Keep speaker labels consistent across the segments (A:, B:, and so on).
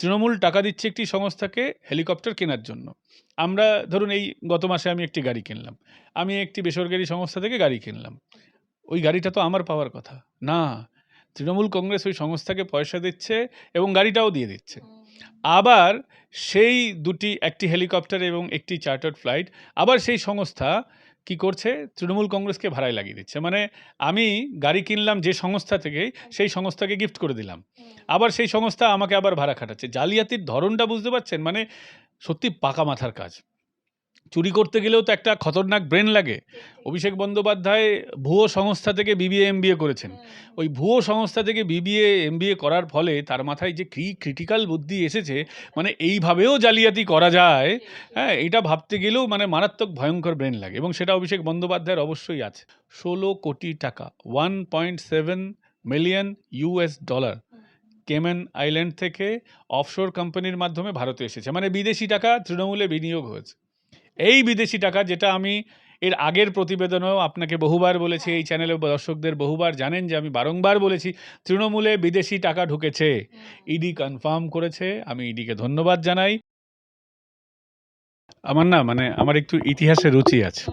A: তৃণমূল টাকা দিচ্ছে একটি সংস্থাকে হেলিকপ্টার কেনার জন্য। আমরা ধরুন এই গত মাসে আমি একটি গাড়ি কিনলাম। আমি একটি বেসরকারি সংস্থা থেকে গাড়ি কিনলাম। ওই গাড়িটা তো আমার পাওয়ার কথা না। তৃণমূল কংগ্রেস ওই সংস্থাকে পয়সা দিচ্ছে এবং গাড়িটাও দিয়ে দিচ্ছে। আবার সেই দুটি, একটি হেলিকপ্টার এবং একটি চার্টার্ড ফ্লাইট, আবার সেই সংস্থা কি করছে, তৃণমূল কংগ্রেসকে ভাড়ায় লাগিয়ে দিচ্ছে। মানে আমি গাড়ি কিনলাম যে সংস্থা থেকে, সেই সংস্থাকে গিফট করে দিলাম, আবার সেই সংস্থা আমাকে আবার ভাড়া খাটাচ্ছে। জালিয়াতির ধরনটা বুঝতে পারছেন? মানে সত্যি পাকা মাথার কাজ। চুরি করতে গেলেও তো একটা খতরনাক ব্রেন লাগে। অভিষেক বন্দ্যোপাধ্যায় ভুয়ো সংস্থা থেকে বিবিএ এমবিএ করেছেন। ওই ভুয়ো সংস্থা থেকে বিবিএ এমবিএ করার ফলে তার মাথায় যে কি ক্রিটিক্যাল বুদ্ধি এসেছে, মানে এইভাবেও জালিয়াতি করা যায়, হ্যাঁ, এটা ভাবতে গেলেও মানে মারাত্মক ভয়ঙ্কর ব্রেন লাগে, এবং সেটা অভিষেক বন্দ্যোপাধ্যায়ের অবশ্যই আছে। 16 কোটি টাকা, 1.7 million US dollar Cayman island থেকে অফশোর কোম্পানির মাধ্যমে ভারতে এসেছে। মানে বিদেশি টাকা তৃণমূলে বিনিয়োগ হয়েছে। এই বিদেশি টাকা, যেটা আমি এর আগের প্রতিবেদনেও আপনাকে বহুবার বলেছি, এই চ্যানেলে দর্শকদের বহুবার জানেন যে আমি বারংবার বলেছি তৃণমূলে বিদেশি টাকা ঢুকেছে। ইডি কনফার্ম করেছে, আমি ইডিকে ধন্যবাদ জানাই। আমার একটু ইতিহাসে রুচি আছে,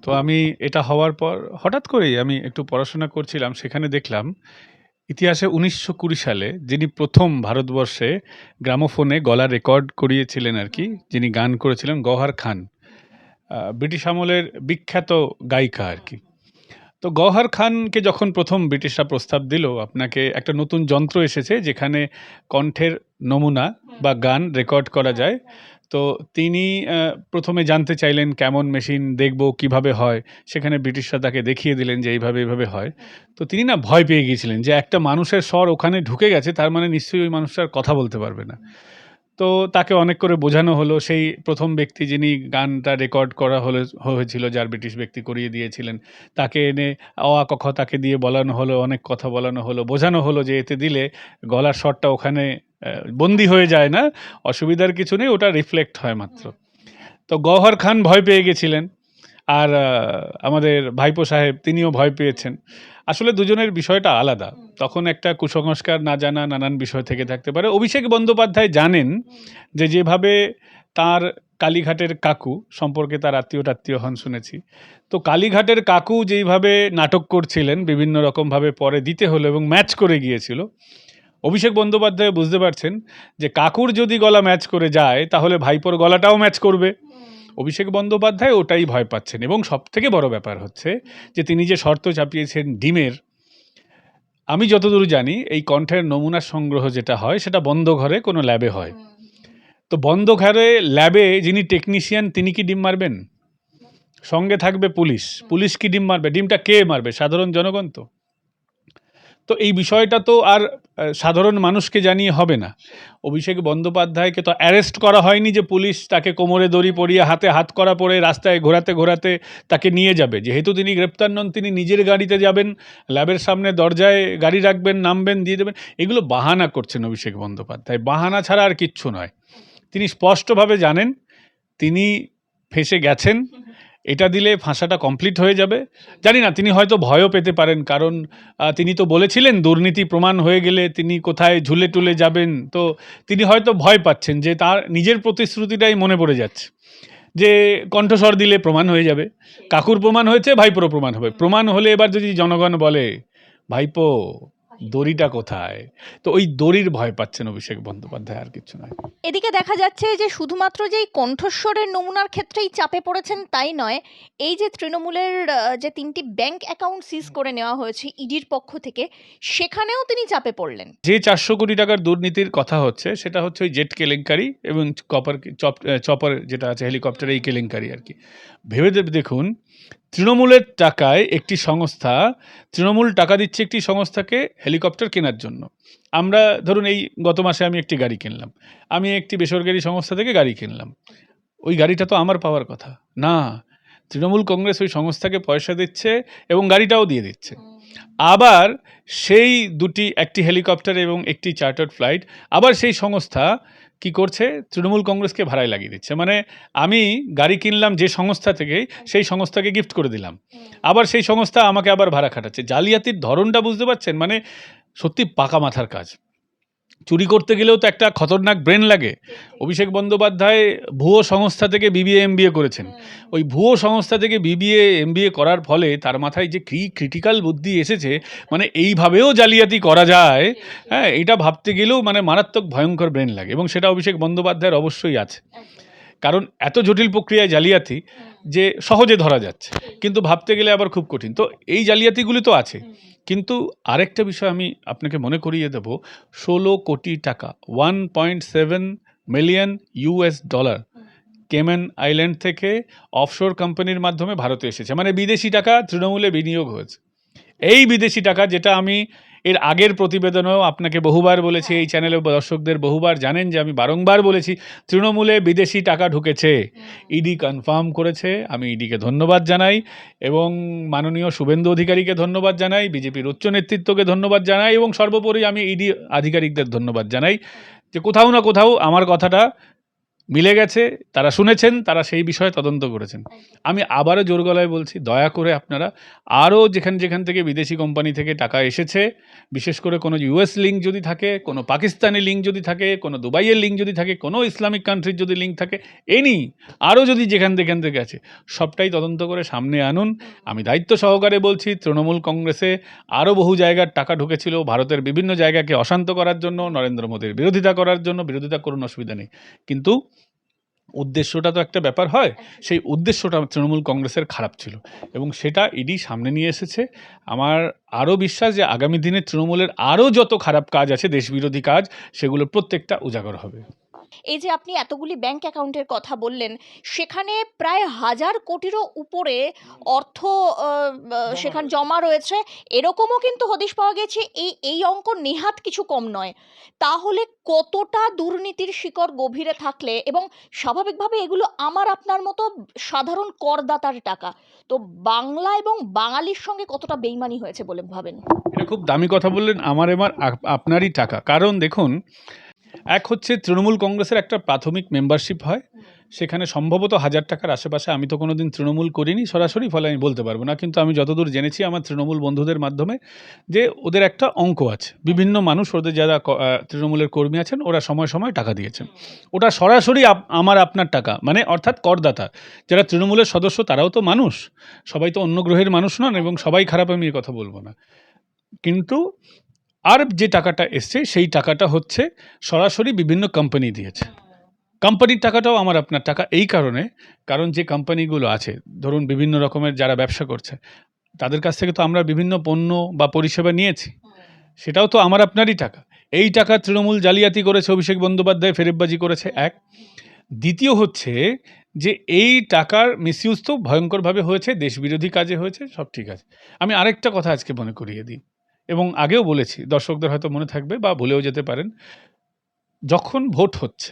A: তো আমি এটা হওয়ার পর হঠাৎ করেই আমি একটু পড়াশোনা করছিলাম, সেখানে দেখলাম ইতিহাসে 1920 সালে যিনি প্রথম ভারতবর্ষে গ্রামোফোনে গলা রেকর্ড করিয়েছিলেন আর কি, যিনি গান করেছিলেন, গওহর খান, ব্রিটিশ আমলের বিখ্যাত গায়িকা আর কি। তো গওহর খানকে যখন প্রথম ব্রিটিশরা প্রস্তাব দিল, আপনাকে একটা নতুন যন্ত্র এসেছে যেখানে কণ্ঠের নমুনা বা গান রেকর্ড করা যায়, তো তিনি প্রথমে জানতে চাইলেন কেমন মেশিন, দেখব কিভাবে হয়। সেখানে ব্রিটিশরা তাকে দেখিয়ে দিলেন যে এইভাবে এইভাবে হয়। তো তিনি না ভয় পেয়ে গিয়েছিলেন যে একটা মানুষের স্বর ওখানে ঢুকে গেছে, তার মানে নিশ্চয়ই ওই মানুষটার কথা বলতে পারবে না। তো তাকে অনেক করে বোঝানো হলো। সেই প্রথম ব্যক্তি যিনি গানটা রেকর্ড করা হয়েছিল, যার ব্রিটিশ ব্যক্তি করিয়ে দিয়েছিলেন, তাকে এনে অ আ ক খ তাকে দিয়ে বলানো হলো, অনেক কথা বলানো হলো, বোঝানো হলো যে এতে দিলে গলার স্বরটা ওখানে বন্দি হয়ে যায় না, অসুবিধার কিছু নেই, ওটা রিফ্লেক্ট হয় মাত্র। তো গওহর খান ভয় পেয়ে গেছিলেন, আর আমাদের ভাইপো সাহেব তিনিও ভয় পেয়েছেন। আসলে দুজনের বিষয়টা আলাদা। তখন একটা কুসংস্কার, না জানা, নানান বিষয় থেকে থাকতে পারে। অভিষেক বন্দ্যোপাধ্যায় জানেন যে যেভাবে তার কালীঘাটের কাকু সম্পর্কে, তার আত্মীয় হন শুনেছি, তো কালীঘাটের কাকু যেইভাবে নাটক করছিলেন, বিভিন্ন রকমভাবে পরে দিতে হলো এবং ম্যাচ করে গিয়েছিল, অভিষেক বন্দ্যোপাধ্যায় বুঝতে পারছেন যে কাকুর যদি গলা ম্যাচ করে যায় তাহলে ভাইপোর গলাটাও ম্যাচ করবে। অভিষেক বন্দ্যোপাধ্যায় ওটাই ভয় পাচ্ছেন। এবং সবথেকে বড় ব্যাপার হচ্ছে যে তিনি যে শর্ত চাপিয়েছেন ডিমের, আমি যতদূর জানি এই কণ্ঠের নমুনা সংগ্রহ যেটা হয় সেটা বন্ধ ঘরে কোনো ল্যাবে হয়। তো বন্ধ ঘরে ল্যাবে যিনি টেকনিশিয়ান তিনি কি ডিম মারবেন? সঙ্গে থাকবে পুলিশ। পুলিশ কি ডিম মারবে? ডিমটা কে মারবে? সাধারণ জনগণ তো। তো এই বিষয়টা তো আর সাধারণ মানুষকে জানিয়ে হবে না। অভিষেক বন্দ্যোপাধ্যায়কে তো অ্যারেস্ট করা হয়নি যে পুলিশ তাকে কোমরে দড়ি পরিয়ে হাতে হাত করা পরে রাস্তায় ঘোরাতে ঘোরাতে তাকে নিয়ে যাবে। যেহেতু তিনি গ্রেপ্তার নন, তিনি নিজের গাড়িতে যাবেন, ল্যাবের সামনে দরজায় গাড়ি রাখবেন, নামবেন, দিয়ে দেবেন। এগুলো বাহানা করছেন অভিষেক বন্দ্যোপাধ্যায়, বাহানা ছাড়া আর কিচ্ছু নয়। তিনি স্পষ্টভাবে জানেন তিনি ফেঁসে গেছেন, এটা দিলে ফাঁসাটা কমপ্লিট হয়ে যাবে। জানি না, তিনি হয়তো ভয়ও পেতে পারেন, কারণ তিনি তো বলেছিলেন দুর্নীতি প্রমাণ হয়ে গেলে তিনি কোথায় ঝুলে টুলে যাবেন। তো তিনি হয়তো ভয় পাচ্ছেন যে তার নিজের প্রতিশ্রুতিটাই মনে পড়ে যাচ্ছে, যে কণ্ঠস্বর দিলে প্রমাণ হয়ে যাবে। কাকুর প্রমাণ হয়েছে, ভাইপোরও প্রমাণ হবে। প্রমাণ হলে এবার যদি জনগণ বলে ভাইপো দড়িটা কোথায়, তো ওই দড়ির ভয় পাচ্ছেন অভিষেক বন্দ্যোপাধ্যায়, আর কিছু নয়।
B: এদিকে দেখা যাচ্ছে যে শুধুমাত্র যেই কণ্ঠস্বরের নমুনার ক্ষেত্রেই চাপে পড়েছেন তাই নয়, এই যে তৃণমূলের যে 3টি ব্যাংক অ্যাকাউন্ট সিজ করে নেওয়া হয়েছে ইডির পক্ষ থেকে, সেখানেও তিনি চাপে পড়লেন।
A: যে 400 কোটি টাকার দুর্নীতির কথা হচ্ছে সেটা হচ্ছে ওই জেট কেলেঙ্কারি এবং চপার যেটা আছে হেলিকপ্টার, এই কেলেঙ্কারি আর কি। ভেবে দেখুন, তৃণমূলের টাকায় একটি সংস্থা, তৃণমূল টাকা দিচ্ছে একটি সংস্থাকে হেলিকপ্টার কেনার জন্য। আমরা ধরুন এই গত মাসে আমি একটি গাড়ি কিনলাম। আমি একটি বেসরকারি সংস্থা থেকে গাড়ি কিনলাম। ওই গাড়িটা তো আমার পাওয়ার কথা না। তৃণমূল কংগ্রেস ওই সংস্থাকে পয়সা দিচ্ছে এবং গাড়িটাও দিয়ে দিচ্ছে। আবার সেই দুটি, একটি হেলিকপ্টার এবং একটি চার্টার্ড ফ্লাইট, আবার সেই সংস্থা কি করছে, তৃণমূল কংগ্রেসকে ভাড়ায় লাগিয়ে দিচ্ছে। মানে আমি গাড়ি কিনলাম যে সংস্থা থেকে, সেই সংস্থাকে গিফট করে দিলাম, আবার সেই সংস্থা আমাকে আবার ভাড়া খাটাচ্ছে। জালিয়াতির ধরনটা বুঝতে পারছেন? মানে সত্যি পাকা মাথার কাজ। চুরি করতে গেলেও তো একটা খতরনাক ব্রেন লাগে। অভিষেক বন্দ্যোপাধ্যায় ভুয়ো সংস্থা থেকে বিবিএ এমবিএ করেছেন। ওই ভুয়ো সংস্থা থেকে বিবিএ এমবিএ করার ফলে তার মাথায় যে কি ক্রিটিক্যাল বুদ্ধি এসেছে, মানে এইভাবেও জালিয়াতি করা যায়, হ্যাঁ, এটা ভাবতে গেলেও মানে মারাত্মক ভয়ঙ্কর ব্রেন লাগে, এবং সেটা অভিষেক বন্দ্যোপাধ্যায়ের অবশ্যই আছে। কারণ এত জটিল প্রক্রিয়ায় জালিয়াতি যে সহজে ধরা যাচ্ছে, কিন্তু ভাবতে গেলে আবার খুব কঠিন। তো এই জালিয়াতিগুলি তো আছে, কিন্তু আরেকটা বিষয় আমি আপনাকে মনে করিয়ে দেব, 16 কোটি টাকা, 1.7 million US dollar Cayman island থেকে অফশোর কোম্পানির মাধ্যমে ভারতে এসেছে, মানে বিদেশি টাকা তৃণমূলে বিনিয়োগ হয়েছে। এই বিদেশি টাকা, যেটা আমি এর আগের প্রতিবেদনেও আপনাকে বহুবার বলেছি, এই চ্যানেলে দর্শকদের বহুবার জানেন যে আমি বারংবার বলেছি তৃণমূলে বিদেশি টাকা ঢুকেছে, ইডি কনফার্ম করেছে। আমি ইডিকে ধন্যবাদ জানাই, এবং মাননীয় শুভেন্দু অধিকারীকে ধন্যবাদ জানাই, বিজেপির উচ্চ নেতৃত্বকে ধন্যবাদ জানাই, এবং সর্বোপরি আমি ইডি আধিকারিকদের ধন্যবাদ জানাই যে কোথাও না কোথাও আমার কথাটা মিলে গেছে, তারা শুনেছেন, তারা সেই বিষয়ে তদন্ত করেছেন। আমি আবারও জোর গলায় বলছি, দয়া করে আপনারা আরও যেখান থেকে বিদেশি কোম্পানি থেকে টাকা এসেছে, বিশেষ করে কোনো ইউএস লিঙ্ক যদি থাকে, কোনো পাকিস্তানি লিঙ্ক যদি থাকে, কোনো দুবাইয়ের লিঙ্ক যদি থাকে, কোনো ইসলামিক কান্ট্রির যদি লিঙ্ক থাকে, এনি আরও যদি যেখান থেকে আছে, সবটাই তদন্ত করে সামনে আনুন। আমি দায়িত্ব সহকারে বলছি, তৃণমূল কংগ্রেসে আরও বহু জায়গার টাকা ঢুকেছিল ভারতের বিভিন্ন জায়গাকে অশান্ত করার জন্য, নরেন্দ্র মোদীর বিরোধিতা করার জন্য। বিরোধিতা করুন, অসুবিধা নেই, কিন্তু উদ্দেশ্যটা তো একটা ব্যাপার হয়, সেই উদ্দেশ্যটা তৃণমূল কংগ্রেসের খারাপ ছিল, এবং সেটা ইডি সামনে নিয়ে এসেছে। আমার আরও বিশ্বাস যে আগামী দিনে তৃণমূলের আরও যত খারাপ কাজ আছে, দেশবিরোধী কাজ, সেগুলো প্রত্যেকটা উজাগর হবে।
B: এই যে আপনি এতগুলি ব্যাংক অ্যাকাউন্টের কথা বললেন, সেখানে প্রায় 1000 কোটিরও উপরে অর্থ সেখানে জমা রয়েছে, এরকমও কিন্তু হদিশ পাওয়া গেছে। এই অঙ্ক নেহাত কিছু কম নয়। তাহলে কতটা দুর্নীতির শিকড় গভীরে থাকলে, এবং স্বাভাবিকভাবে এগুলো আমার আপনার মতো সাধারণ করদাতার টাকা, তো বাংলা এবং বাঙালির সঙ্গে কতটা বেইমানি হয়েছে বলে ভাবেন?
A: এটা খুব দামি কথা বললেন, আমার আপনারই টাকা। কারণ দেখুন, এক হচ্ছে তৃণমূল কংগ্রেসের একটা প্রাথমিক মেম্বারশিপ হয়, সেখানে সম্ভবত 1000 টাকার আশেপাশে। আমি তো কোনোদিন তৃণমূল করিনি সরাসরি, ফলে আমি বলতে পারবো না, কিন্তু আমি যতদূর জেনেছি আমার তৃণমূল বন্ধুদের মাধ্যমে, যে ওদের একটা অঙ্ক আছে, বিভিন্ন মানুষ, ওদের যারা তৃণমূলের কর্মী আছেন, ওরা সময় সময় টাকা দিয়েছেন। ওটা সরাসরি আমার আপনার টাকা, মানে অর্থাৎ করদাতা। যারা তৃণমূলের সদস্য তারাও তো মানুষ, সবাই তো অন্য গ্রহের মানুষ নন, এবং সবাই খারাপ আমি এ কথা বলবো না, কিন্তু আর যে টাকাটা এসছে সেই টাকাটা হচ্ছে সরাসরি বিভিন্ন কোম্পানি দিয়েছে। কোম্পানির টাকাটাও আমার আপনার টাকা, এই কারণ যে কোম্পানিগুলো আছে, ধরুন বিভিন্ন রকমের যারা ব্যবসা করছে, তাদের কাছ থেকে তো আমরা বিভিন্ন পণ্য বা পরিষেবা নিয়েছি, সেটাও তো আমার আপনারই টাকা। এই টাকা তৃণমূল জালিয়াতি করেছে, অভিষেক বন্দ্যোপাধ্যায় ফেরেববাজি করেছে, এক। দ্বিতীয় হচ্ছে যে এই টাকার মিসইউজ তো ভয়ঙ্করভাবে হয়েছে, দেশবিরোধী কাজে হয়েছে, সব ঠিক আছে। আমি আরেকটা কথা আজকে মনে করিয়ে দিই, এবং আগেও বলেছি, দর্শকদের হয়তো মনে থাকবে বা ভুলেও যেতে পারেন। যখন ভোট হচ্ছে,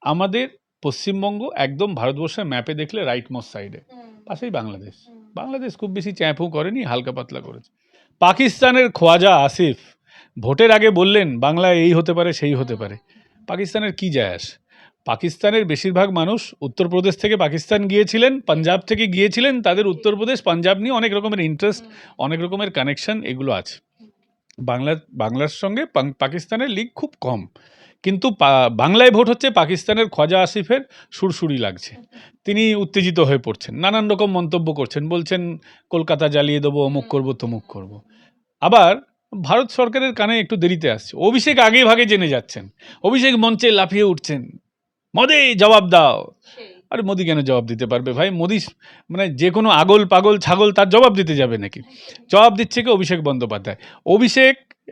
A: আমাদের পশ্চিমবঙ্গ একদম ভারতবর্ষের ম্যাপে দেখলে রাইট মোস্ট সাইডে, পাশেই বাংলাদেশ। বাংলাদেশ খুব বেশি চ্যাঁপও করেনি, হালকা পাতলা করেছে। পাকিস্তানের খোয়াজা আসিফ ভোটের আগে বললেন বাংলায় এই হতে পারে, সেই হতে পারে। পাকিস্তানের কি যায় আসে? পাকিস্তানের বেশিরভাগ মানুষ উত্তরপ্রদেশ থেকে পাকিস্তান গিয়েছিলেন, পাঞ্জাব থেকে গিয়েছিলেন, তাদের উত্তরপ্রদেশ পাঞ্জাব নিয়ে অনেক রকমের ইন্টারেস্ট, অনেক রকমের কানেকশন, এগুলো আছে। বাংলার সঙ্গে পাকিস্তানের লিগ খুব কম, কিন্তু বাংলায় ভোট হচ্ছে, পাকিস্তানের খোয়াজা আসিফের সুরসুরি লাগছে, তিনি উত্তেজিত হয়ে পড়ছেন, নানান রকম মন্তব্য করছেন, বলছেন কলকাতা জ্বালিয়ে দেবো, অমুক করবো, তমুক করবো। আবার ভারত সরকারের কানে একটু দেরিতে আসছে, অভিষেক আগে ভাগে জেনে যাচ্ছেন, অভিষেক মঞ্চে লাফিয়ে উঠছেন, মোদি জবাব দাও। আরে মোদি কেন জবাব দিতে পারবে ভাই? মোদি মানে যে কোনো আগল পাগল ছাগল তার জবাব দিতে যাবে নাকি? জবাব দিচ্ছে কি অভিষেক বন্দ্যোপাধ্যায়।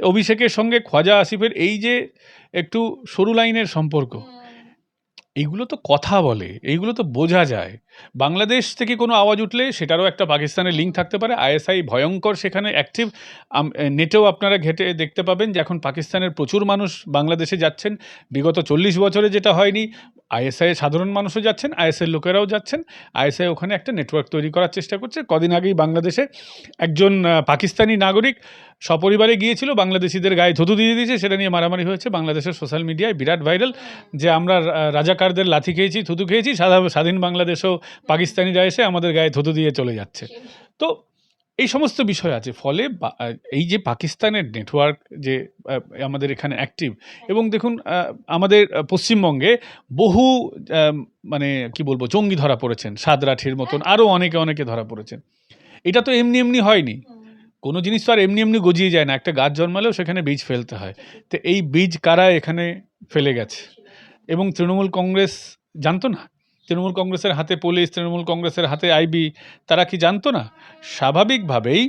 A: অভিষেকের সঙ্গে খোয়াজা আসিফের এই যে একটু সরু লাইনের সম্পর্ক, এইগুলো তো কথা বলে, এইগুলো তো বোঝা যায়। বাংলাদেশ থেকে কোনো আওয়াজ উঠলে সেটারও একটা পাকিস্তানের লিঙ্ক থাকতে পারে। আইএসআই ভয়ঙ্কর সেখানে অ্যাক্টিভ। নেটেও আপনারা ঘেটে দেখতে পাবেন যে এখন পাকিস্তানের প্রচুর মানুষ বাংলাদেশে যাচ্ছেন। বিগত 40 বছরে যেটা হয়নি, আইএসআই সাধারণ মানুষও যাচ্ছেন, আইএসআই লোকেরাও যাচ্ছেন। আইএসআই ওখানে একটা নেটওয়ার্ক তৈরি করার চেষ্টা করছে। কদিন আগেই বাংলাদেশে একজন পাকিস্তানি নাগরিক সপরিবারে গিয়েছিল, বাংলাদেশিদের গায়ে থুতু দিয়ে দিয়েছে, সেটা নিয়ে মারামারি হয়েছে বাংলাদেশের সোশ্যাল মিডিয়ায়, বিরাট ভাইরাল, যে আমরা রাজাকারদের লাথি খেয়েছি, থুতু খেয়েছি, স্বাধীন বাংলাদেশেও পাকিস্তানিরা এসে আমাদের গায়ে থুতু দিয়ে চলে যাচ্ছে। তো এই সমস্ত বিষয় আছে। ফলে এই যে পাকিস্তানের নেটওয়ার্ক যে আমাদের এখানে অ্যাক্টিভ, এবং দেখুন আমাদের পশ্চিমবঙ্গে বহু আম মানে কি বলবো জঙ্গি ধরা পড়েছেন। সাদরাঠির মতন আরো অনেকে ধরা পড়েছেন। এটা তো এমনি হয়নি। কোনো জিনিস তো আর এমনি গজিয়ে যায় না। একটা গাছ জন্মালেও সেখানে বীজ ফেলতে হয়। তো এই বীজ কারা এখানে ফেলে গেছে? এবং তৃণমূল কংগ্রেস জানতো না? তৃণমূল কংগ্রেসের হাতে পুলিশ, তৃণমূল কংগ্রেসের হাতে আইবি, তারা কি জানতো না? স্বাভাবিকভাবেই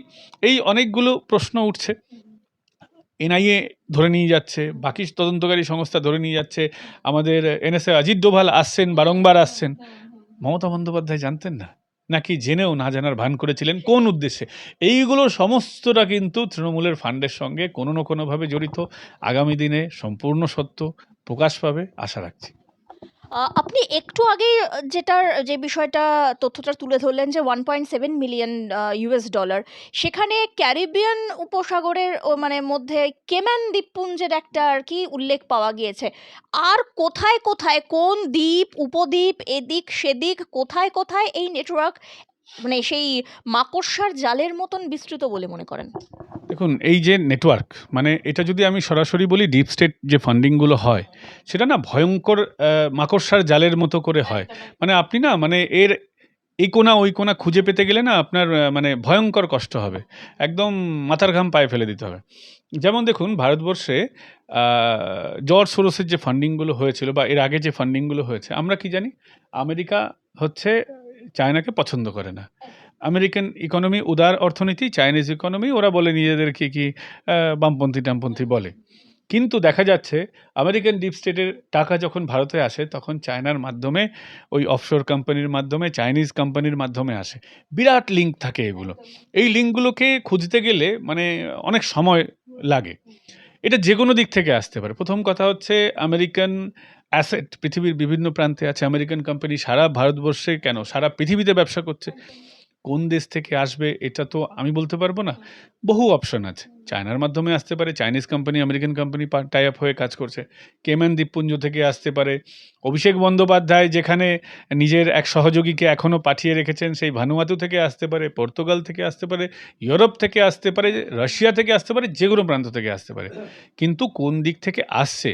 A: এই অনেকগুলো প্রশ্ন উঠছে। এনআইএ ধরে নিয়ে যাচ্ছে, বাকি তদন্তকারী সংস্থা ধরে নিয়ে যাচ্ছে, আমাদের এনএসএ অজিত ডোভাল আসছেন, বারংবার আসছেন। মমতা বন্দ্যোপাধ্যায় জানতেন না? নাকি জেনেও না জানার ভান করেছিলেন? কোন উদ্দেশ্যে? এইগুলো সমস্তটা কিন্তু তৃণমূলের ফান্ডের সঙ্গে কোনো না কোনোভাবে জড়িত। আগামী দিনে সম্পূর্ণ সত্য প্রকাশ পাবে আশা রাখছি।
B: আপনি একটু আগেই যে বিষয়টা তথ্যটা তুলে ধরলেন যে 1.7 মিলিয়ন ইউএস ডলার, সেখানে ক্যারিবিয়ান উপসাগরের মানে মধ্যে কেম্যান দ্বীপপুঞ্জের একটা আর কি উল্লেখ পাওয়া গিয়েছে। আর কোথায় কোথায় কোন দ্বীপ উপদ্বীপ এদিক সেদিক কোথায় কোথায় এই নেটওয়ার্ক মানে সেই মাকড়সার জালের মতন বিস্তৃত বলে মনে করেন?
A: দেখুন, এই যে নেটওয়ার্ক, মানে এটা যদি আমি সরাসরি বলি, ডিপ স্টেট যে ফান্ডিংগুলো হয়, সেটা না ভয়ঙ্কর মাকড়সার জালের মতো করে হয়। মানে আপনি না মানে এর এই কোণা ওই কোণা খুঁজে পেতে গেলে না আপনার মানে ভয়ঙ্কর কষ্ট হবে। একদম মাথার ঘাম পায়ে ফেলে দিতে হবে। যেমন দেখুন ভারতবর্ষে আ জর্জ সোরসের যে ফান্ডিংগুলো হয়েছিল বা এর আগে যে ফান্ডিংগুলো হয়েছে, আমরা কি জানি? আমেরিকা হচ্ছে চায়নাকে পছন্দ করে না। আমেরিকান ইকোনমি উদার অর্থনীতি, চাইনিজ ইকোনমি ওরা বলে নিজেদেরকে কি বামপন্থী-টামপন্থী বলে। কিন্তু দেখা যাচ্ছে আমেরিকান ডিপ স্টেটের টাকা যখন ভারতে আসে তখন চায়নার মাধ্যমে, ওই অফশোর কোম্পানির মাধ্যমে, চাইনিজ কোম্পানির মাধ্যমে আসে। বিরাট লিঙ্ক থাকে এগুলো। এই লিঙ্কগুলোকে খুঁজতে গেলে মানে অনেক সময় লাগে। এটা যেকোনো দিক থেকে আসতে পারে। ১ম কথা হচ্ছে আমেরিকান অ্যাসেট পৃথিবীর বিভিন্ন প্রান্তে আছে। আমেরিকান কোম্পানি সারা ভারতবর্ষে কেন সারা পৃথিবীতে ব্যবসা করছে। কোন দেশ থেকে আসবে এটা তো আমি বলতে পারবো না। বহু অপশন আছে। চায়নার মাধ্যমে আসতে পারে, Chinese company, American company tie up হয়ে কাজ করছে। কেম্যান দ্বীপপুঞ্জ থেকে আসতে পারে। অভিষেক বন্দ্যোপাধ্যায় যেখানে নিজের এক সহযোগীকে এখনো পাঠিয়ে রেখেছেন সেই ভানুয়াতু থেকে আসতে পারে, পর্তুগাল থেকে আসতে পারে, ইউরোপ থেকে আসতে পারে, রাশিয়া থেকে আসতে পারে, যেকোনো প্রান্ত থেকে আসতে পারে। কিন্তু কোন দিক থেকে আসছে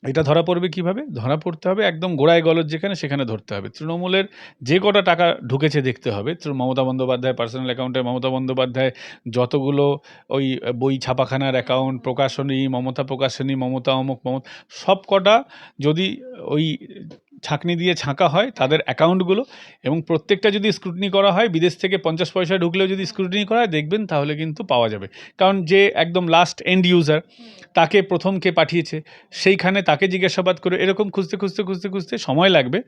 A: এটা ধরা পড়বে কিভাবে? ধরা পড়তে হবে একদম গোড়ায় গলদ যেখানে সেখানে ধরতে হবে। তৃণমূলের যে কটা টাকা ঢুকেছে দেখতে হবে। মমতা বন্দ্যোপাধ্যায় পার্সোনাল অ্যাকাউন্টে মমতা বন্দ্যোপাধ্যায় যতগুলো ওই বই ছাপাখানার অ্যাকাউন্ট, প্রকাশনী, মমতা প্রকাশনী, মমতা অমুক, সবকটা যদি ওই ছাঁকনি দিয়ে ছাঁকা হয় তাদের অ্যাকাউন্টগুলো, এবং প্রত্যেকটা যদি স্ক্রুটিনি করা হয়, বিদেশ থেকে ৫০ পয়সা ঢুকলেও যদি স্ক্রুটিনি করা হয় দেখবেন তাহলে কিন্তু পাওয়া যাবে। কারণ যে একদম লাস্ট এন্ড ইউজার, তাকে প্রথম কে পাঠিয়েছে সেইখানে তাকে জিজ্ঞাসাবাদ করে এরকম খুঁজতে সময় লাগবে।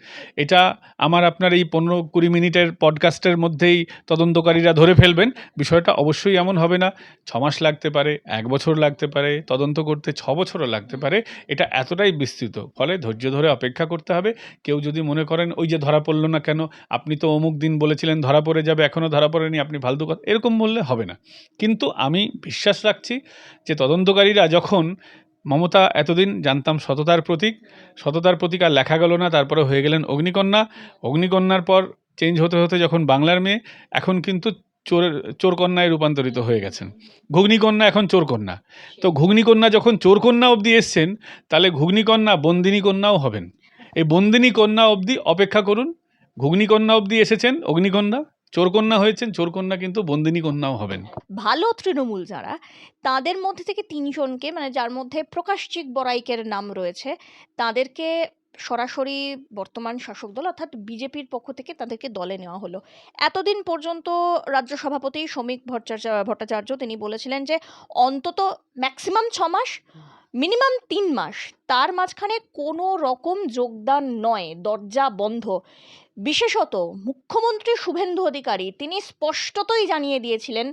A: এটা আমার আপনার এই ১৫-২০ মিনিটের পডকাস্টের মধ্যেই তদন্তকারীরা ধরে ফেলবেন। বিষয়টা অবশ্যই এমন হবে না। ৬ মাস লাগতে পারে, ১ বছর লাগতে পারে, তদন্ত করতে ৬ বছরও লাগতে পারে। এটা এতটাই বিস্তৃত। ফলে ধৈর্য ধরে অপেক্ষা করতে হবে। কেউ যদি মনে করেন ওই যে ধরা পড়ল না কেন? আপনি তো অমুক দিন বলেছিলেন ধরা পড়ে যাবে, এখনো ধরা পড়েনি, আপনি ফালতু কথা এরকম বললে হবে না। কিন্তু আমি বিশ্বাস রাখছি যে তদন্তকারীরা যখন মমতা এতদিন জানতাম সততার প্রতীক আর লেখা গেল না, তারপরে হয়ে গেলেন অগ্নিকন্যা। অগ্নিকন্যার পর চেঞ্জ হতে যখন বাংলার মেয়ে, এখন কিন্তু চোরকন্যায় রূপান্তরিত হয়ে গেছেন। ঘুগনিকন্যা এখন চোরকন্যা। তো ঘুগনিকন্যা যখন চোরকন্যা অবধি এসছেন, তাহলে ঘুগনিকন্যা বন্দিনী কন্যাও হবেন। এই বন্দিনী কন্যা অবধি অপেক্ষা করুন। ঘুগনিকন্যা অবধি এসেছেন অগ্নিকন্যা, চোরকন্যা হয়েছেন, চোরকন্যা কিন্তু বন্দিনী কন্যাও হবেন।
B: ভালো তৃণমূল যারা, তাদের মধ্যে থেকে ৩ জনকে মানে যার মধ্যে প্রকাশচিক বড়াইকের নাম রয়েছে, তাদেরকে সরাসরি বর্তমান শাসক দল অর্থাৎ বিজেপির পক্ষ থেকে তাদেরকে দলে নেওয়া হলো। এতদিন পর্যন্ত রাজ্য সভাপতি শ্রমিক ভট্টাচার্য তিনি বলেছিলেন যে অন্তত ম্যাক্সিমাম ৬ মাস, মিনিমাম ৩ মাস, তার মাঝখানে কোনো রকম যোগদান নয়, দরজা বন্ধ। বিশেষত মুখ্যমন্ত্রী শুভেন্দু অধিকারী তিনি স্পষ্টতই জানিয়ে দিয়েছিলেন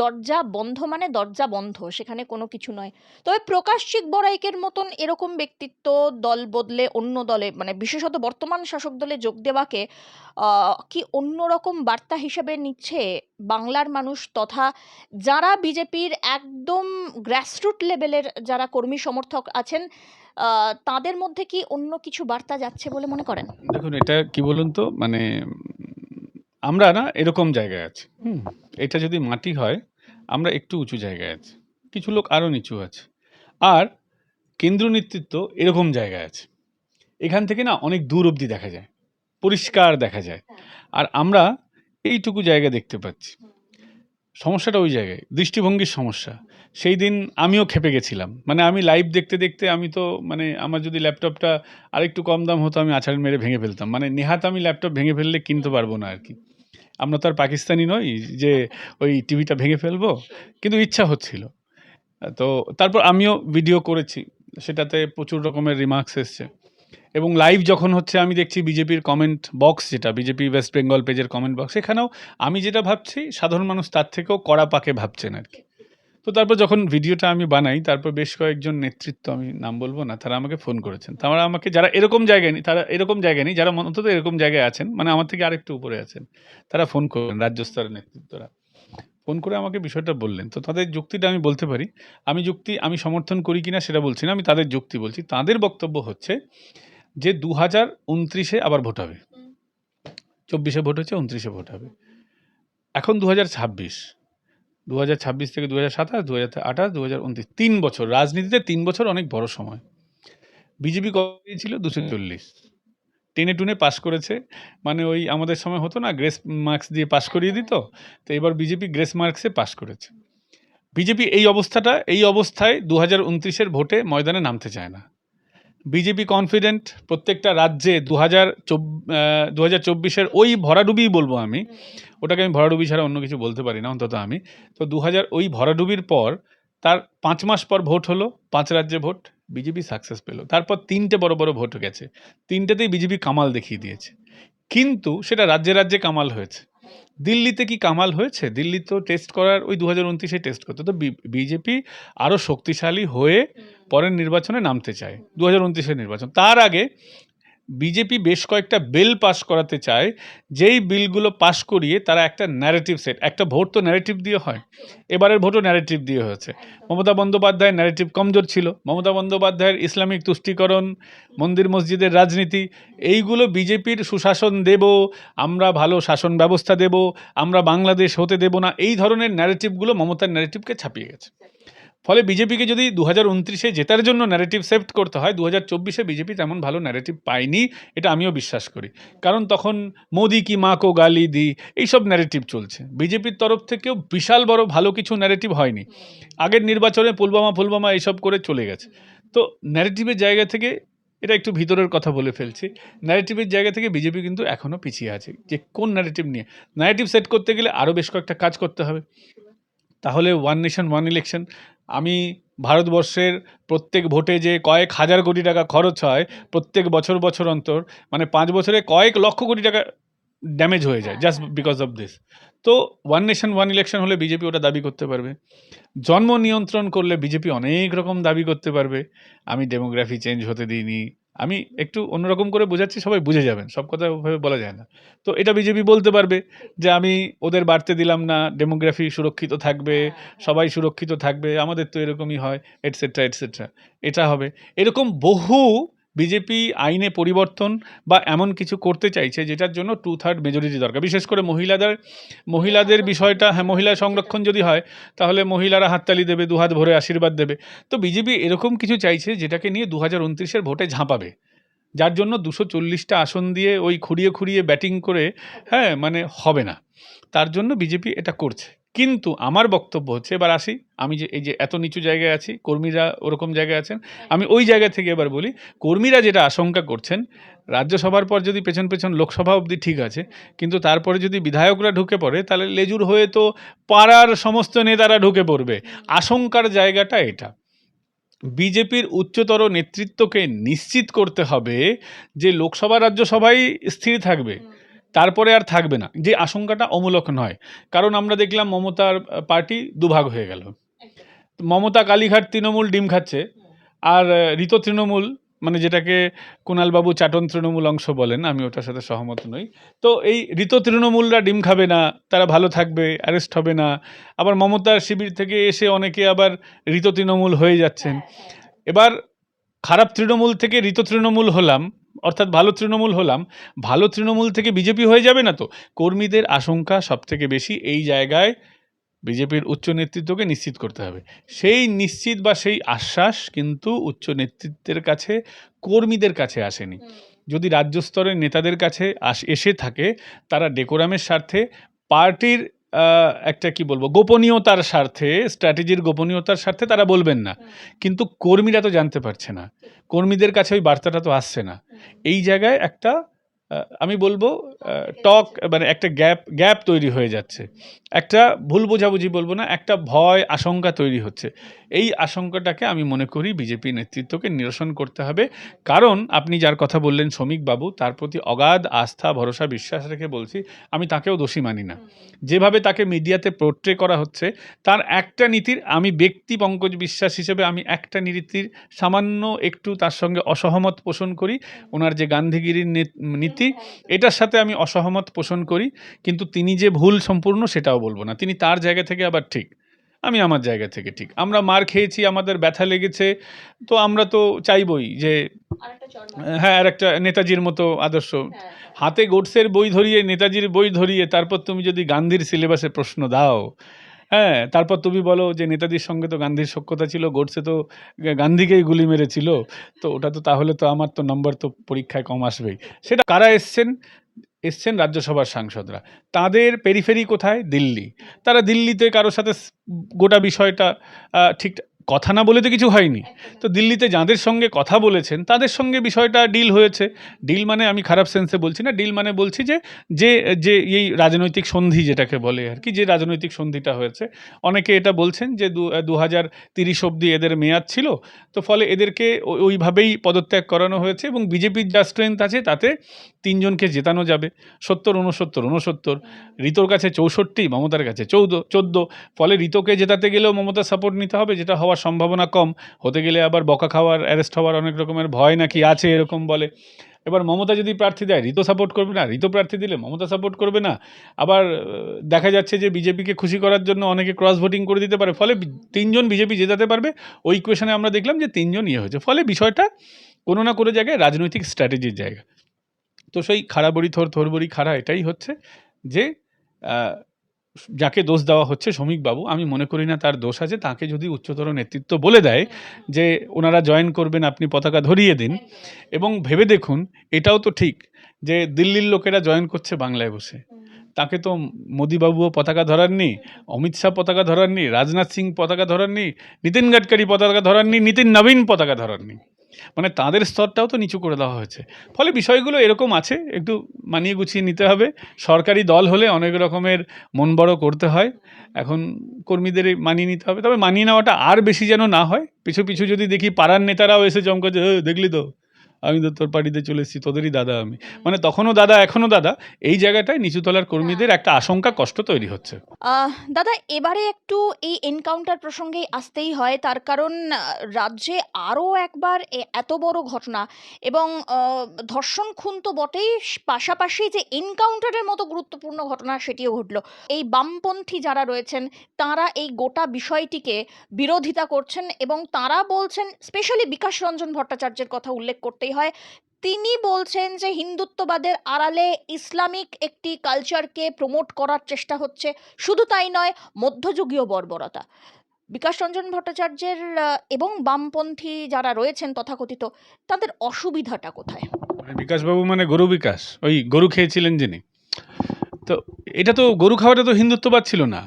B: দরজা বন্ধ মানে দরজা বন্ধ, সেখানে কোনো কিছু নয়। তবে প্রকাশচিক বড়াইকের মতন এরকম ব্যক্তিত্ব দল বদলে অন্য দলে মানে বিশেষত বর্তমান শাসক দলে যোগ দেওয়াকে কি অন্যরকম বার্তা হিসেবে নিচ্ছে বাংলার মানুষ, তথা যারা বিজেপির একদম গ্রাসরুট লেভেলের যারা কর্মী সমর্থক আছেন, তাদের মধ্যে কি অন্য কিছু বার্তা যাচ্ছে বলে মনে করেন?
A: দেখুন এটা কি বলুন তো মানে আমরা না এরকম জায়গায় আছি, এটা যদি মাটি হয় আমরা একটু উঁচু জায়গায় আছি, কিছু লোক আরও নিচু আছে, আর কেন্দ্র নেতৃত্ব এরকম জায়গায় আছে। এখান থেকে না অনেক দূর অবধি দেখা যায়, পরিষ্কার দেখা যায়, আর আমরা এইটুকু জায়গা দেখতে পাচ্ছি। সমস্যাটা ওই জায়গায়, দৃষ্টিভঙ্গির সমস্যা। সেই দিন আমিও ক্ষেপে গেছিলাম, মানে আমি লাইভ দেখতে দেখতে আমি তো মানে আমার যদি ল্যাপটপটা আরেকটু কম দাম হতো আমি আছাড় মেরে ভেঙে ফেলতাম, মানে নেহাত আমি ল্যাপটপ ভেঙে ফেললে কিনতে পারবো না আর কি। আমরা তো আর পাকিস্তানি নই যে ওই টিভিটা ভেঙে ফেলবো, কিন্তু ইচ্ছা হচ্ছিল। তো তারপর আমিও ভিডিও করেছি, সেটাতে প্রচুর রকমের রিমার্কস এসছে, এবং লাইভ যখন হচ্ছে আমি দেখছি বিজেপির কমেন্ট বক্স, যেটা বিজেপি ওয়েস্ট বেঙ্গল পেজের কমেন্ট বক্স, সেখানেও আমি যেটা ভাবছি সাধারণ মানুষ তার থেকেও কড়া পাকে ভাবছেন আর কি। তো তারপর যখন ভিডিওটা আমি বানাই, তারপর বেশ কয়েকজন নেতৃত্ব, আমি নাম বলবো না, তারা আমাকে ফোন করেছেন। তারা আমাকে, যারা এরকম জায়গায় নেই, তারা এরকম জায়গায় নেই, যারা অন্তত এরকম জায়গায় আছেন, মানে আমার থেকে আরেকটু উপরে আছেন, তারা ফোন করলেন, রাজ্য স্তরের নেতৃত্বরা ফোন করে আমাকে বিষয়টা বললেন। তো তাদের যুক্তিটা আমি বলতে পারি, আমি সমর্থন করি কিনা সেটা বলছি না, আমি তাদের যুক্তি বলছি। তাদের বক্তব্য হচ্ছে যে 2029-এ আবার ভোট হবে, 24-এ ভোট হচ্ছে, 29-এ ভোট হবে। এখন 2026, 2026 থেকে 2027, 2028, 2029, 3 বছর। রাজনীতিতে 3 বছর অনেক বড় সময়। বিজেপি কত পেয়েছিল? 240। টেনে টুনে পাশ করেছে, মানে ওই আমাদের সময় হতো না, গ্রেস মার্কস দিয়ে পাশ করিয়ে দিত, তো এবার বিজেপি গ্রেস মার্কসে পাশ করেছে। বিজেপি এই অবস্থায় 2029-এর ভোটে ময়দানে নামতে চায় না। বিজেপি কনফিডেন্ট প্রত্যেকটা রাজ্যে 2024-এর ওই ভরাডুবিই বলবো আমি, ওটাকে আমি ভরাডুবি ছাড়া অন্য কিছু বলতে পারি না অন্তত আমি। তো ওই ভরাডুবির পর তার 5 মাস পর ভোট হলো, 5 রাজ্যে ভোট, বিজেপি সাকসেস পেল। তারপর 3টে বড় বড় ভোট গেছে, 3টেতেই বিজেপি কামাল দেখিয়ে দিয়েছে, কিন্তু সেটা রাজ্যে রাজ্যে কামাল হয়েছে। দিল্লিতে কি কামাল হয়েছে? দিল্লি তো টেস্ট করার ওই 2029-এ টেস্ট করতে। তো বিজেপি আরও শক্তিশালী হয়ে পরের নির্বাচনে নামতে চায়, 2029-এর নির্বাচন। তার আগে বিজেপি বেশ কয়েকটা বিল পাস করাতে চায়, যেই বিলগুলো পাস করিয়ে তারা একটা ন্যারেটিভ সেট, একটা ভোট তো ন্যারেটিভ দিয়ে হয়, এবারের ভোটও ন্যারেটিভ দিয়ে হয়েছে। মমতা বন্দ্যোপাধ্যায়ের ন্যারেটিভ কমজোর ছিল, মমতা বন্দ্যোপাধ্যায়ের ইসলামিক তুষ্টিকরণ, মন্দির মসজিদের রাজনীতি, এইগুলো বিজেপির সুশাসন দেব, আমরা ভালো শাসন ব্যবস্থা দেব, আমরা বাংলাদেশ হতে দেব না, এই ধরনের ন্যারেটিভগুলো মমতার ন্যারেটিভকে ছাপিয়ে গেছে। ফলে বিজেপিকে যদি 2029-এ জেতার জন্য ন্যারেটিভ সেট করতে হয়, 2024-এ বিজেপি তেমন ভালো ন্যারেটিভ পায়নি, এটা আমিও বিশ্বাস করি। কারণ তখন মোদি কি মা কো গালি দি, এইসব ন্যারেটিভ চলছে। বিজেপির তরফ থেকেও বিশাল বড় ভালো কিছু ন্যারেটিভ হয়নি। আগের নির্বাচনে পুলবামা এইসব করে চলে গেছে। তো ন্যারেটিভের জায়গা থেকে, এটা একটু ভিতরের কথা বলে ফেলছি, ন্যারেটিভের জায়গা থেকে বিজেপি কিন্তু এখনও পিছিয়ে আছে। যে কোন ন্যারেটিভ নিয়ে, ন্যারেটিভ সেট করতে গেলে আরও বেশ কয়েকটা কাজ করতে হবে। তাহলে ওয়ান নেশন ওয়ান ইলেকশন, আমি ভারতবর্ষের প্রত্যেক ভোটে যে কয়েক হাজার কোটি টাকা খরচ হয় প্রত্যেক বছর অন্তর, মানে 5 বছরে কয়েক লক্ষ কোটি টাকা ড্যামেজ হয়ে যায় জাস্ট বিকজ অফ দিস। তো ওয়ান নেশন ওয়ান ইলেকশন হলে বিজেপি ওটা দাবি করতে পারবে। জন্ম নিয়ন্ত্রণ করলে বিজেপি অনেক রকম দাবি করতে পারবে। আমি ডেমোগ্রাফি চেঞ্জ হতে দিইনি, আমি একটু অন্যরকম করে বোঝাচ্ছি, সবাই বুঝে যাবেন, সব কথা ওভাবে বলা যায় না। তো এটা বিজেপি বলতে পারবে যে আমি ওদের বাড়তে দিলাম না, ডেমোগ্রাফি সুরক্ষিত থাকবে, সবাই সুরক্ষিত থাকবে, আমাদের তো এরকমই হয়, এটসেট্রা এটসেট্রা। এটা হবে। এরকম বহু বিজেপি আইনে পরিবর্তন বা এমন কিছু করতে চাইছে যেটার জন্য 2/3 মেজরিটি দরকার। বিশেষ করে মহিলাদের বিষয়টা, হ্যাঁ, মহিলা সংরক্ষণ যদি হয় তাহলে মহিলারা হাততালি দেবে, দুহাত ভরে আশীর্বাদ দেবে। তো বিজেপি এরকম কিছু চাইছে যেটাকে নিয়ে 2029-এর ভোটে ঝাঁপাবে, যার জন্য 240টা আসন দিয়ে ওই খুঁড়িয়ে ব্যাটিং করে, হ্যাঁ, মানে হবে না। তার জন্য বিজেপি এটা করছে। কিন্তু আমার বক্তব্য হচ্ছে, এবার আসি, আমি যে এই যে এত নিচু জায়গায় আছি, কর্মীরা ওরকম জায়গায় আছেন, আমি ওই জায়গা থেকে এবার বলি, কর্মীরা যেটা আশঙ্কা করছেন, রাজ্যসভার পর যদি পেছন লোকসভা অবধি ঠিক আছে, কিন্তু তারপরে যদি বিধায়করা ঢুকে পড়ে তাহলে লেজুর হয়ে তো পাড়ার সমস্ত নেতারা ঢুকে পড়বে। আশঙ্কার জায়গাটা এটা। বিজেপির উচ্চতর নেতৃত্বকে নিশ্চিত করতে হবে যে লোকসভা রাজ্যসভাই স্থির থাকবে, তারপরে আর থাকবে না, যে আশঙ্কাটা অমূলক নয়। কারণ আমরা দেখলাম মমতার পার্টি দুভাগ হয়ে গেল, মমতা কালীঘাট তৃণমূল ডিম খাচ্ছে, আর ঋত তৃণমূল, মানে যেটাকে কুণালবাবু চাটন তৃণমূল অংশ বলেন, আমি ওটার সাথে সহমত নই। তো এই ঋত তৃণমূলরা ডিম খাবে না, তারা ভালো থাকবে, অ্যারেস্ট হবে না। আবার মমতার শিবির থেকে এসে অনেকে আবার ঋত তৃণমূল হয়ে যাচ্ছেন। এবার খারাপ তৃণমূল থেকে ঋত তৃণমূল হলাম, অর্থাৎ ভালো তৃণমূল হলাম, ভালো তৃণমূল থেকে বিজেপি হয়ে যাবে না তো? কর্মীদের আশঙ্কা সবথেকে বেশি এই জায়গায় বিজেপির উচ্চ নেতৃত্বকে নিশ্চিত করতে হবে। সেই নিশ্চিত বা সেই আশ্বাস কিন্তু উচ্চ নেতৃত্বের কাছে, কর্মীদের কাছে আসেনি। যদি রাজ্য স্তরের নেতাদের কাছে এসে থাকে, তারা ডেকোরামের স্বার্থে, পার্টির একটা কি বলবো, গোপনীয়তার স্বার্থে, স্ট্র্যাটেজির গোপনীয়তার স্বার্থে তারা বলবেন না। কিন্তু কর্মীরা তো জানতে পারছে না, কর্মীদের কাছে ওই বার্তাটা তো আসছে না। এই জায়গায় একটা আমি বলবো মানে একটা গ্যাপ তৈরি হয়ে যাচ্ছে, একটা ভুল বোঝাবুঝি বলবো না, একটা ভয় আশঙ্কা তৈরি হচ্ছে। এই আশঙ্কাটাকে আমি মনে করি বিজেপি নেতৃত্বকে নিরসন করতে হবে। কারণ আপনি যার কথা বললেন শ্রমিক বাবু, তার প্রতি অগাধ আস্থা, ভরসা, বিশ্বাস রেখে বলছি, আমি তাকেও দোষী মানি না। যেভাবে তাকে মিডিয়াতে পোর্ট্রে করা হচ্ছে, তার একটা নীতির, আমি ব্যক্তি পঙ্কজ বিশ্বাস হিসেবে আমি একটা নীতির সামান্য একটু তার সঙ্গে অসহমত পোষণ করি। ওনার যে গান্ধীগিরির নীতি, এটার সাথে আমি অসহমত পোষণ করি। কিন্তু তিনি যে ভুল সম্পূর্ণ সেটাও বলবো না, তিনি তার জায়গা থেকে আবার ঠিক, আমি আমার জায়গা থেকে ঠিক। আমরা মার খেয়েছি, আমাদের ব্যথা লেগেছে, তো আমরা তো চাইবই যে হ্যাঁ, আর একটা নেতাজির মতো আদর্শ। হাতে গোডসের বই ধরিয়ে, নেতাজির বই ধরিয়ে, তারপর তুমি যদি গান্ধীর সিলেবাসে প্রশ্ন দাও, হ্যাঁ, তারপর তুমি বলো যে নেতাজির সঙ্গে তো গান্ধীর সখ্যতা ছিল, গোডসে তো গান্ধীকেই গুলি মেরেছিল, তো ওটা তো তাহলে তো আমার তো নম্বর তো পরীক্ষায় কম আসবেই। সেটা কারা এসছেন রাজ্যসভার সাংসদরা, তাদের পেরিফেরি কোথায়? দিল্লি। তারা দিল্লিতে কারোর সাথে গোটা বিষয়টা ঠিক কথা না বলে তো কিছু হয়নি। তো দিল্লিতে যাদের সঙ্গে কথা বলেছেন তাদের সঙ্গে বিষয়টা ডিল হয়েছে। ডিল মানে আমি খারাপ সেন্সে বলছি না, ডিল মানে বলছি যে যে যে এই রাজনৈতিক সন্ধি যেটাকে বলে আর কি, যে রাজনৈতিক সন্ধিটা হয়েছে, অনেকে এটা বলছেন যে 2030 অবধি এদের মেয়াদ ছিল, তো ফলে এদেরকে ওইভাবেই পদত্যাগ করানো হয়েছে, এবং বিজেপির যা স্ট্রেংথ আছে তাতে 3 জনকে জেতানো যাবে, 70, 69, 69। ঋতোর কাছে 64, মমতার কাছে 14। ফলে ঋতোকে জেতাতে গেলেও মমতার সাপোর্ট নিতে হবে, যেটা হওয়ার সম্ভাবনা কম। হতে গেলে আবার বকা খাওয়ার, অ্যারেস্ট হওয়ার অনেক রকমের ভয় নাকি আছে, এরকম বলে। এবার মমতা যদি প্রার্থী দেয়, ঋতু সাপোর্ট করবে না, ঋতু প্রার্থী দিলে মমতা সাপোর্ট করবে না। আবার দেখা যাচ্ছে যে বিজেপিকে খুশি করার জন্য অনেকে ক্রস ভোটিং করে দিতে পারে, ফলে 3 জন বিজেপি জেতাতে পারবে। ওই ইকুয়েশনে আমরা দেখলাম যে 3 জন হয়েছে, ফলে বিষয়টা কোনো না কোনো জায়গায় রাজনৈতিক স্ট্র্যাটেজির জায়গা। তো সেই খাড়া বড়ি থোর বড়ি খাড়া, এটাই হচ্ছে যে যাকে দোষ দেওয়া হচ্ছে শ্রমিকবাবু, আমি মনে করি না তার দোষ আছে। তাকে যদি উচ্চতর নেতৃত্ব বলে দেয় যে ওনারা জয়েন করবেন, আপনি পতাকা ধরিয়ে দিন, এবং ভেবে দেখুন, এটাও তো ঠিক যে দিল্লির লোকেরা জয়েন করছে বাংলায় বসে, তাকে তো মোদিবাবুও পতাকা ধরাননি, অমিত শাহ পতাকা ধরাননি, রাজনাথ সিং পতাকা ধরাননি, নীতিন গাডকারি পতাকা ধরাননি, নীতিন নবীন পতাকা ধরাননি। মানে তাদের স্তরটাও তো নিচু করে দেওয়া হয়েছে। ফলে বিষয়গুলো এরকম আছে, একটু মানিয়ে গুছিয়ে নিতে হবে। সরকারি দল হলে অনেক রকমের মন বড় করতে হয়, এখন কর্মীদের মানিয়ে নিতে হবে। তবে মানিয়ে নেওয়াটা আর বেশি যেন না হয়। পিছু পিছু যদি দেখি পাড়ার নেতারাও এসে চমকাচ্ছে, দেখলি তো, আমি তো তোর পার্টিতে চলে এসেছি, তোদেরই দাদা আমি, মানে তখনও দাদা এখনও দাদা, এই জায়গাটায় নিচুতলার কর্মীদের একটা আশঙ্কা, কষ্ট তৈরি হচ্ছে।
B: দাদা, এবারে একটু এই এনকাউন্টার প্রসঙ্গেই আসতেই হয়, তার কারণ রাজ্যে আরও একবার এত বড় ঘটনা এবং ধর্ষণ খুন তো বটেই, পাশাপাশি যে এনকাউন্টারের মতো গুরুত্বপূর্ণ ঘটনা সেটিও ঘটলো। এই বামপন্থী যারা রয়েছেন তারা এই গোটা বিষয়টিকে বিরোধিতা করছেন, এবং তারা বলছেন, স্পেশালি বিকাশ রঞ্জন ভট্টাচার্যের কথা উল্লেখ করতেই হয়, তিনি বলছেন যে হিন্দুত্ববাদের আড়ালে ইসলামিক একটি কালচারকে প্রমোট করার চেষ্টা হচ্ছে। শুধু তাই নয়, মধ্যযুগীয় বর্বরতা। বিকাশ রঞ্জন ভট্টাচার্যের এবং বামপন্থী যারা রয়েছেন তথাকথিত, তাদের অসুবিধাটা কোথায়?
A: মানে বিকাশবাবু মানে গরু বিকাশ, ওই গরু খেয়েছিলেন যিনি, তো এটা তো গরু খাওয়াটা তো হিন্দুত্ববাদ ছিল না।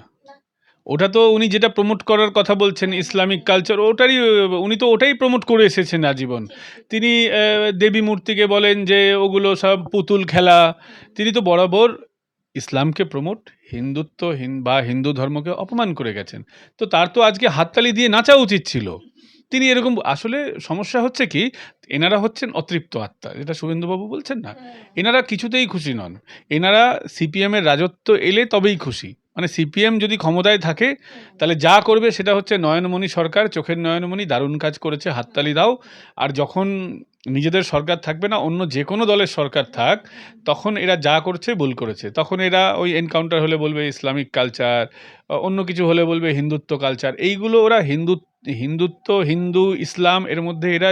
A: ওটা তো উনি যেটা প্রমোট করার কথা বলছেন, ইসলামিক কালচার, ওটারই উনি তো ওটাই প্রমোট করে এসেছেন আজীবন। তিনি দেবী মূর্তিকে বলেন যে ওগুলো সব পুতুল খেলা, তিনি তো বরাবর ইসলামকে প্রমোট, হিন্দুত্ব বা হিন্দু ধর্মকে অপমান করে গেছেন। তো তার তো আজকে হাততালি দিয়ে নাচা উচিত ছিল। তিনি এরকম, আসলে সমস্যা হচ্ছে কি, এনারা হচ্ছেন অতৃপ্ত আত্মা, যেটা শুভেন্দুবাবু বলছেন না, এনারা কিছুতেই খুশি নন। এনারা সিপিএমের রাজত্ব এলে তবেই খুশি, মানে সিপিএম যদি ক্ষমতায় থাকে তাহলে যা করবে সেটা হচ্ছে নয়নমণি সরকার, চোখের নয়নমণি, দারুণ কাজ করেছে, হাততালি দাও। আর যখন নিজেদের সরকার থাকবে না, অন্য যে কোনো দলের সরকার থাক, তখন এরা যা করছে ভুল করেছে। তখন এরা ওই এনকাউন্টার হলে বলবে ইসলামিক কালচার, অন্য কিছু হলে বলবে হিন্দুত্ব কালচার। এইগুলো ওরা হিন্দুত্ব, হিন্দু, ইসলাম এর মধ্যে এরা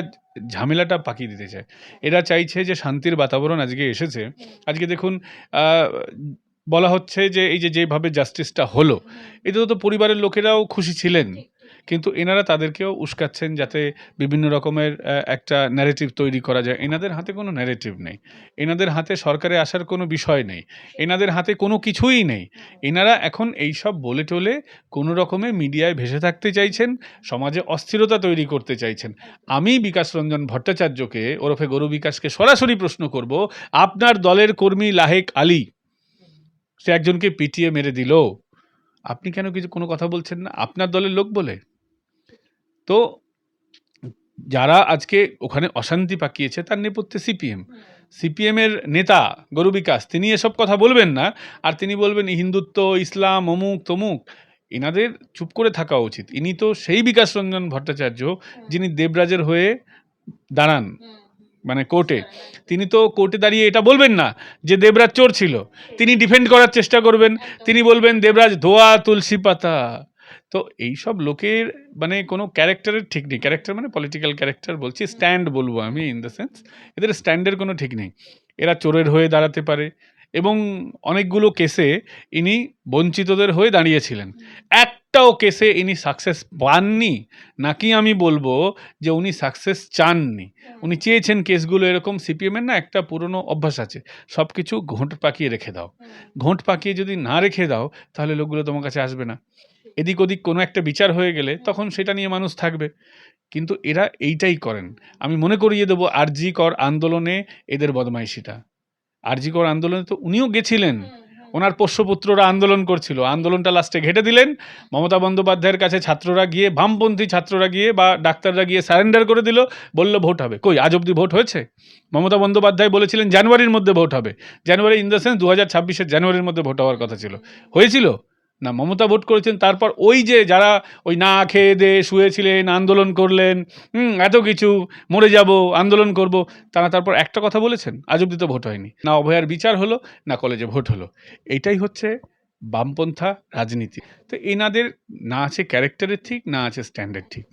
A: ঝামেলাটা পাকিয়ে দিতে চায়। এরা চাইছে যে শান্তির বাতাবরণ আজকে এসেছে। আজকে দেখুন বলা হচ্ছে যে এই যে যেভাবে জাস্টিসটা হলো, এতে তো পরিবারের লোকেরাও খুশি ছিলেন, কিন্তু এনারা তাদেরকেও উস্কাচ্ছেন যাতে বিভিন্ন রকমের একটা ন্যারেটিভ তৈরি করা যায়। এনাদের হাতে কোনো ন্যারেটিভ নেই, এনাদের হাতে সরকারে আসার কোনো বিষয় নেই, এনাদের হাতে কোনো কিছুই নেই। এনারা এখন এইসব বলে টলে কোনো রকমে মিডিয়ায় ভেসে থাকতে চাইছেন, সমাজে অস্থিরতা তৈরি করতে চাইছেন। আমি বিকাশ রঞ্জন ভট্টাচার্যকে ওরফে গরু বিকাশকে সরাসরি প্রশ্ন করব, আপনার দলের কর্মী লাহেক আলী সে একজনকে পিটিয়ে মেরে দিল, আপনি কেন কোনো কথা বলছেন না? আপনার দলের লোক বলে। তো যারা আজকে ওখানে অশান্তি পাকিয়েছে তার নেপথ্যে সিপিএম এর নেতা গরু বিকাশ, তিনি এসব কথা বলবেন না, আর তিনি বলবেন হিন্দুত্ব, ইসলাম, অমুক তমুক। এনাদের চুপ করে থাকা উচিত। ইনি তো সেই বিকাশ রঞ্জন ভট্টাচার্য যিনি দেবরাজের হয়ে দাঁড়ান, মানে কোর্টে। তিনি তো কোর্টে দাঁড়িয়ে এটা বলবেন না যে দেবরাজ চোর ছিল, তিনি ডিফেন্ড করার চেষ্টা করবেন, তিনি বলবেন দেবরাজ ধোয়া তুলসী পাতা। তো এইসব লোকের মানে কোনো ক্যারেক্টারের ঠিক নেই। ক্যারেক্টার মানে পলিটিক্যাল ক্যারেক্টার বলছি, স্ট্যান্ড বলবো আমি, ইন দ্য সেন্স এদের স্ট্যান্ডের কোনো ঠিক নেই। এরা চোরের হয়ে দাঁড়াতে পারে, এবং অনেকগুলো কেসে ইনি বঞ্চিতদের হয়ে দাঁড়িয়েছিলেন। একটাও কেসে ইনি সাকসেস পাননি, নাকি আমি বলবো যে উনি সাকসেস চাননি। উনি চেয়েছেন কেসগুলো এরকম। সিপিএমের না একটা পুরনো অভ্যাস আছে, সব কিছু ঘোঁট পাকিয়ে রেখে দাও। ঘোঁট পাকিয়ে যদি না রেখে দাও তাহলে লোকগুলো তোমার কাছে আসবে না। এদিক ওদিক কোনো একটা বিচার হয়ে গেলে তখন সেটা নিয়ে মানুষ থাকবে, কিন্তু এরা এইটাই করেন। আমি মনে করিয়ে দেবো আরজি কর আন্দোলনে এদের বদমাইশিটা। আরজি কর আন্দোলনে তো উনিও গেছিলেন, ওনার পোষ্যপুত্ররা আন্দোলন করছিল, আন্দোলনটা লাস্টে ঘেঁটে দিলেন। মমতা বন্দ্যোপাধ্যায়ের কাছে ছাত্ররা গিয়ে, বামপন্থী ছাত্ররা গিয়ে বা ডাক্তাররা গিয়ে সারেন্ডার করে দিল, বলল ভোট হবে। কই আজ অব্দি ভোট হয়েছে? মমতা বন্দ্যোপাধ্যায় বলেছিলেন জানুয়ারির মধ্যে ভোট হবে। জানুয়ারি ইন দ্য সেন্স 2026-এর জানুয়ারির মধ্যে ভোট হওয়ার কথা ছিল, হয়েছিল না? মমতা ভোট করেছেন। তারপর ওই যে যারা ওই না খেয়ে দিয়ে শুয়েছিলেন, আন্দোলন করলেন, এত কিছু, মরে যাব, আন্দোলন করব, তারা তারপর একটা কথা বলেছেন? আজ অব্দি তো ভোট হয়নি, না অভয়ার বিচার হলো, না কলেজে ভোট হলো। এইটাই হচ্ছে বামপন্থা রাজনীতি। তো এনাদের না আছে ক্যারেক্টারের ঠিক, না আছে স্ট্যান্ডার্ড ঠিক।